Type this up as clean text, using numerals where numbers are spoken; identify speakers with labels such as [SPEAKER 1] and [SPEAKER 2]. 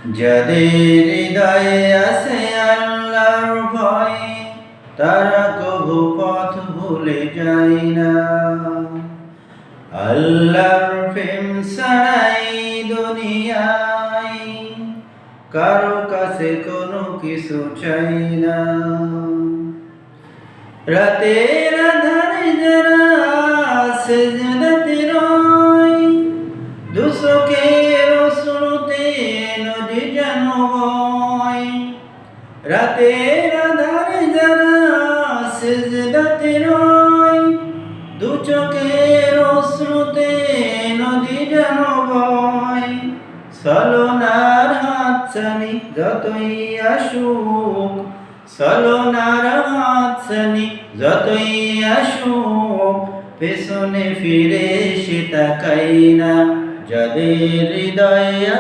[SPEAKER 1] যাদের হৃদয়ে আছে আল্লাহর ভয়, তারা কভু পথ ভুলে যায় না। আল্লাহর প্রেম ছাড়াই দুনিয়ায় কারো কাছে কোনো কিছু চাই না। রাতের আঁধারে যারা সিজদাতে রয়, দু চোখের অশ্রুতে নদী যেন বয়। রাতের আঁধারে যারা সিজদাতে রয়, দু চোখের অশ্রুতে নদী যেন বয়। ছলনার হাতছানি যতই আসুক, ছলনার হাতছানি যতই আসুক, পেছনে ফিরে সে তাকাই না। যাদের হৃদয়ে